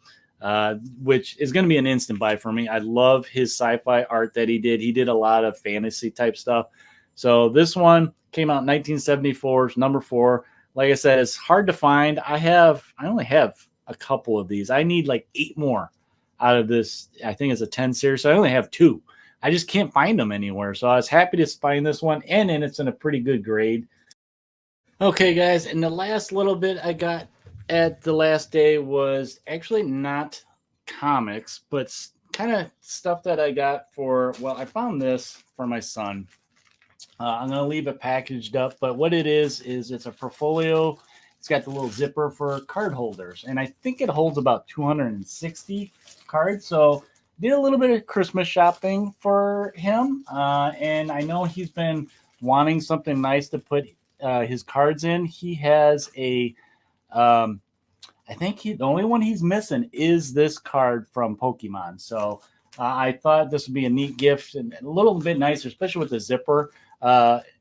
Which is going to be an instant buy for me. I love his sci-fi art that he did. He did a lot of fantasy type stuff. So this one came out in 1974. It's number 4. Like I said, it's hard to find. I only have a couple of these. I need like 8 more out of this. I think it's a 10 series. So I only have 2. I just can't find them anywhere. So I was happy to find this one, and it's in a pretty good grade. Okay, guys, and the last little bit I got at the last day was actually not comics, but kind of stuff that I got I found this for my son. I'm going to leave it packaged up, but what it is it's a portfolio. It's got the little zipper for card holders, and I think it holds about 260 cards. So did a little bit of Christmas shopping for him, and I know he's been wanting something nice to put his cards in. He has I think the only one he's missing is this card from Pokemon. So I thought this would be a neat gift and a little bit nicer, especially with the zipper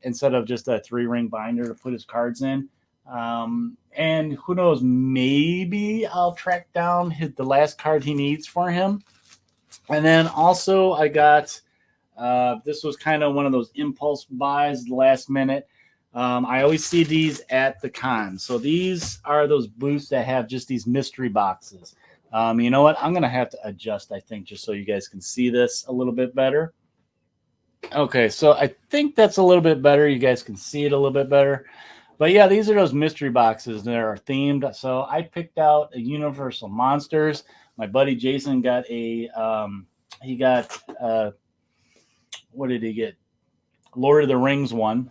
instead of just a 3-ring binder to put his cards in. And who knows, maybe I'll track down the last card he needs for him. And then also I got, this was kind of one of those impulse buys last minute. I always see these at the con. So these are those booths that have just these mystery boxes. You know what? I'm going to have to adjust, I think, just so you guys can see this a little bit better. Okay, so I think that's a little bit better. You guys can see it a little bit better. But yeah, these are those mystery boxes that are themed. So I picked out a Universal Monsters. My buddy Jason got what did he get? Lord of the Rings one.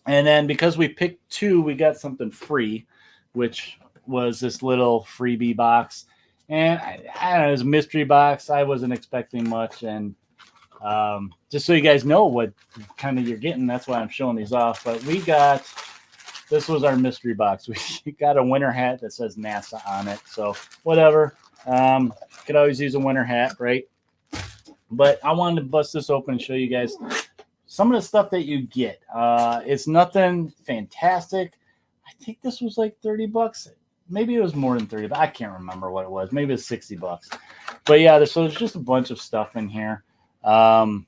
And then because we picked 2, we got something free, which was this little freebie box. And I don't know, it was a mystery box. I wasn't expecting much. And just so you guys know what kind of you're getting, that's why I'm showing these off. But this was our mystery box. We got a winter hat that says NASA on it. So whatever. Could always use a winter hat, right? But I wanted to bust this open and show you guys some of the stuff that you get. It's nothing fantastic. I think this was like $30. Maybe it was more than 30, but I can't remember what it was. Maybe it's $60. But yeah, so there's just a bunch of stuff in here. So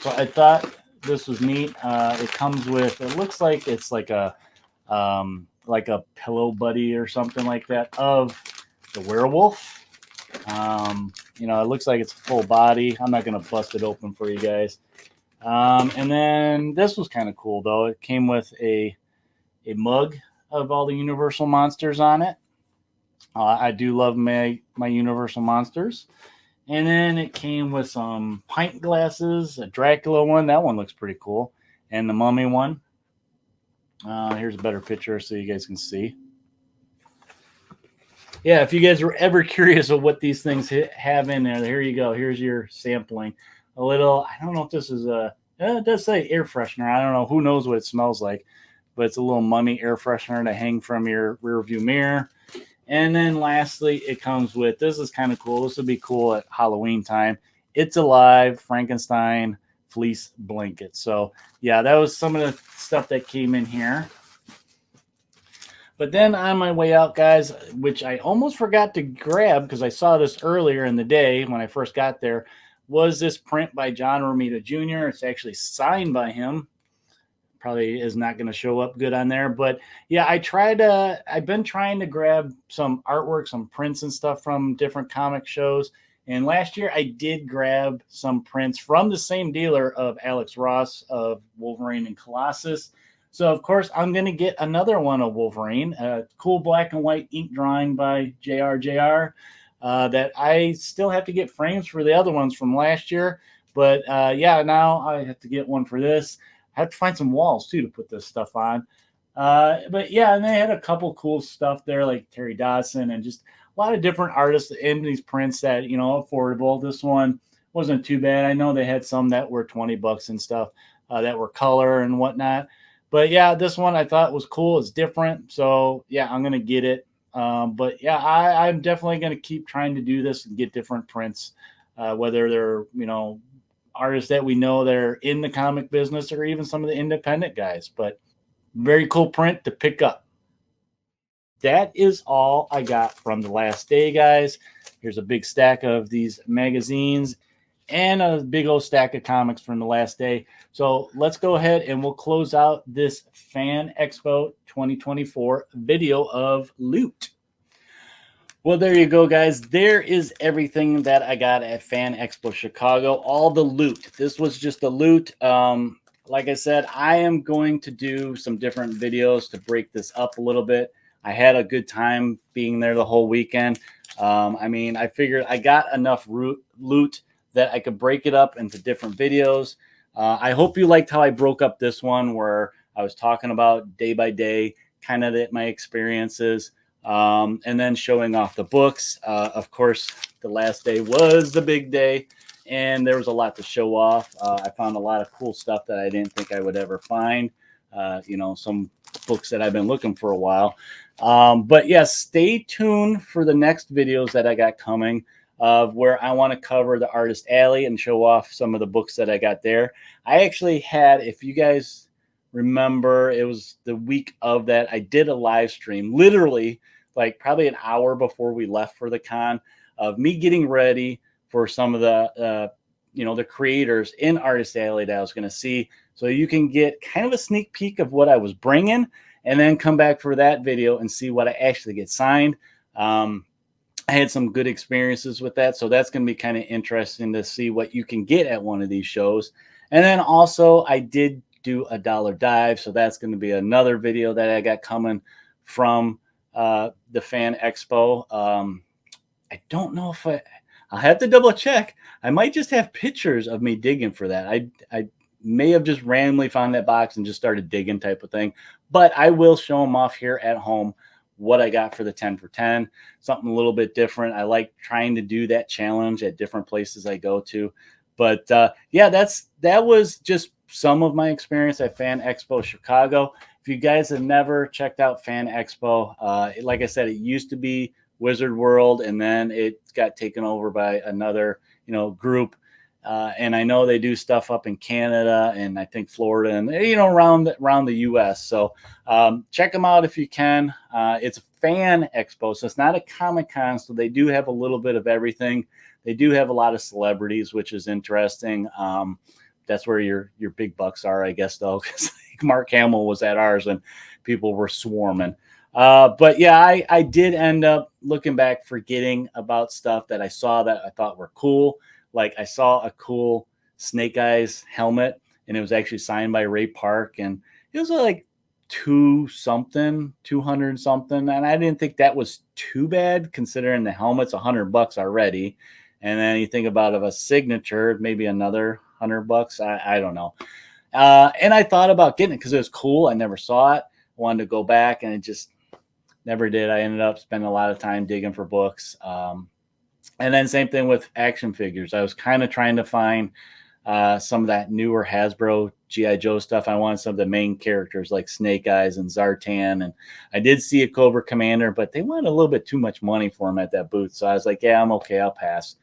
I thought this was neat. It comes with, it looks like it's like a pillow buddy or something like that of the werewolf. It looks like it's full body. I'm not going to bust it open for you guys. And then this was kind of cool, though. It came with a mug of all the Universal Monsters on it. I do love my Universal Monsters. And then it came with some pint glasses, a Dracula one. That one looks pretty cool. And the mummy one. Here's a better picture so you guys can see. Yeah, if you guys were ever curious of what these things have in there, here you go. Here's your sampling. A little, I don't know if this is it does say air freshener. I don't know. Who knows what it smells like, but it's a little mummy air freshener to hang from your rear view mirror. And then lastly, it comes with, this is kind of cool. This would be cool at Halloween time. It's Alive Frankenstein fleece blanket. So yeah, that was some of the stuff that came in here. But then on my way out, guys, which I almost forgot to grab because I saw this earlier in the day when I first got there, was this print by John Romita Jr. It's actually signed by him. Probably is not going to show up good on there. But yeah, I've been trying to grab some artwork, some prints and stuff from different comic shows. And last year I did grab some prints from the same dealer of Alex Ross of Wolverine and Colossus. So, of course, I'm going to get another one of Wolverine, a cool black and white ink drawing by JR that I still have to get frames for the other ones from last year. But yeah, now I have to get one for this. I have to find some walls, too, to put this stuff on. But yeah, and they had a couple cool stuff there, like Terry Dodson and just a lot of different artists in these prints that, you know, affordable. This one wasn't too bad. I know they had some that were $20 and stuff that were color and whatnot. But yeah, this one I thought was cool. It's different. So yeah, I'm going to get it. But yeah, I'm definitely going to keep trying to do this and get different prints, whether they're, you know, artists that we know that are in the comic business or even some of the independent guys. But very cool print to pick up. That is all I got from the last day, guys. Here's a big stack of these magazines and a big old stack of comics from the last day. So let's go ahead and we'll close out this FanExpo 2024 video of loot. Well, there you go, guys. There is everything that I got at FanExpo Chicago. All the loot. This was just the loot. Like I said, I am going to do some different videos to break this up a little bit. I had a good time being there the whole weekend. I mean, I figured I got enough loot that I could break it up into different videos. I hope you liked how I broke up this one where I was talking about day by day, kind of my experiences, and then showing off the books. Of course, the last day was the big day, and there was a lot to show off. I found a lot of cool stuff that I didn't think I would ever find. You know, some books that I've been looking for a while. But yes, stay tuned for the next videos that I got coming of where I want to cover the Artist Alley and show off some of the books that I got there. I actually had, if you guys remember, it was the week of that, I did a live stream, literally like probably an hour before we left for the con, of me getting ready for some of the, you know, the creators in Artist Alley that I was going to see. So you can get kind of a sneak peek of what I was bringing and then come back for that video and see what I actually get signed. I had some good experiences with that. So that's going to be kind of interesting to see what you can get at one of these shows. And then also I did do a dollar dive. So that's going to be another video that I got coming from the FanExpo. I don't know if I'll have to double check. I might just have pictures of me digging for that. I may have just randomly found that box and just started digging type of thing, but I will show them off here at home what I got for the 10 for 10, something a little bit different. I like trying to do that challenge at different places I go to. But yeah, that was just some of my experience at FanExpo Chicago. If you guys have never checked out FanExpo, like I said, it used to be Wizard World, and then it got taken over by another, you know, group. And I know they do stuff up in Canada and I think Florida and, you know, around the U.S. So check them out if you can. It's a FanExpo, so it's not a Comic-Con, so they do have a little bit of everything. They do have a lot of celebrities, which is interesting. That's where your big bucks are, I guess, though, because like Mark Hamill was at ours and people were swarming. But yeah, I did end up looking back, forgetting about stuff that I saw that I thought were cool. Like I saw a cool Snake Eyes helmet, and it was actually signed by Ray Park, and it was like 200 something, and I didn't think that was too bad considering the helmet's $100 already. And then you think about of a signature, maybe another $100. I don't know. And I thought about getting it because it was cool. I never saw it. I wanted to go back, and it just never did. I ended up spending a lot of time digging for books. And then same thing with action figures. I was kind of trying to find some of that newer Hasbro G.I. Joe stuff. I wanted some of the main characters like Snake Eyes and Zartan. And I did see a Cobra Commander, but they wanted a little bit too much money for him at that booth. So I was like, yeah, I'm okay. I'll pass.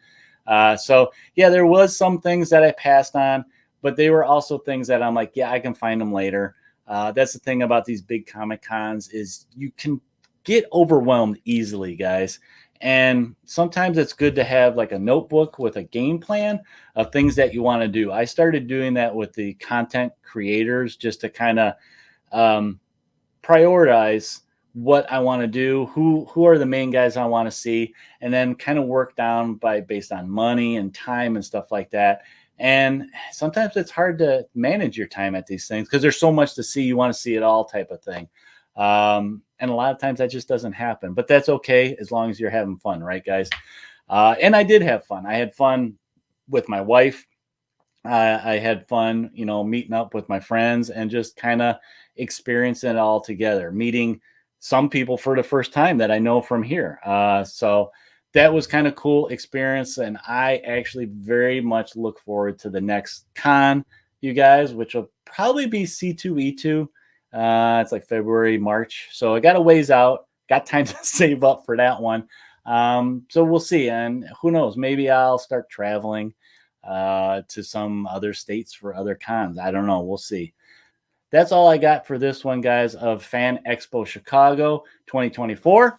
So yeah, there was some things that I passed on, but they were also things that I'm like, yeah, I can find them later. That's the thing about these big Comic Cons is you can get overwhelmed easily, guys. And sometimes it's good to have like a notebook with a game plan of things that you want to do. I started doing that with the content creators just to kind of prioritize what I want to do, who are the main guys I want to see, and then kind of work down based on money and time and stuff like that. And sometimes it's hard to manage your time at these things because there's so much to see. You want to see it all type of thing. And a lot of times that just doesn't happen, but that's okay as long as you're having fun, right, guys? And I did have fun. I had fun with my wife. I had fun, meeting up with my friends and just kind of experiencing it all together, meeting some people for the first time that I know from here. So that was kind of cool experience. And I actually very much look forward to the next con, you guys, which will probably be C2E2. It's like February, March. So I got a ways out, got time to save up for that one. So we'll see. And who knows, maybe I'll start traveling to some other states for other cons. I don't know. We'll see. That's all I got for this one, guys, of FanExpo Chicago 2024.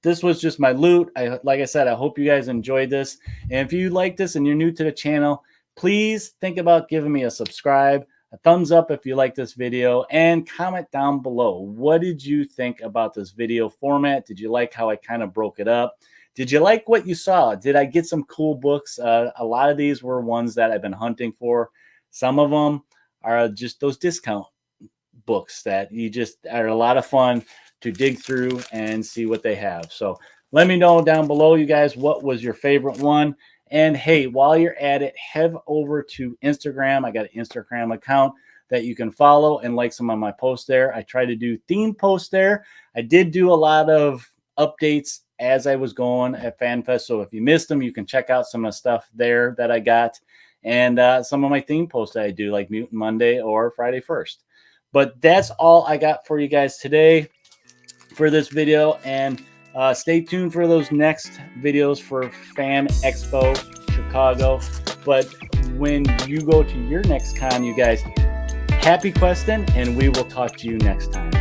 This was just my loot. Like I said, I hope you guys enjoyed this. And if you like this and you're new to the channel, please think about giving me a subscribe, a thumbs up if you like this video, and comment down below. What did you think about this video format? Did you like how I kind of broke it up? Did you like what you saw? Did I get some cool books? A lot of these were ones that I've been hunting for. Some of them are just those discount books that you just are a lot of fun to dig through and see what they have. So let me know down below, you guys, what was your favorite one. And hey, while you're at it, head over to Instagram. I got an Instagram account that you can follow and like some of my posts there. I try to do theme posts there. I did do a lot of updates as I was going at FanFest. So if you missed them, you can check out some of the stuff there that I got. And some of my theme posts that I do, like Mutant Monday or Friday 1st. But that's all I got for you guys today for this video. And stay tuned for those next videos for FanExpo Chicago. But when you go to your next con, you guys, happy questing, and we will talk to you next time.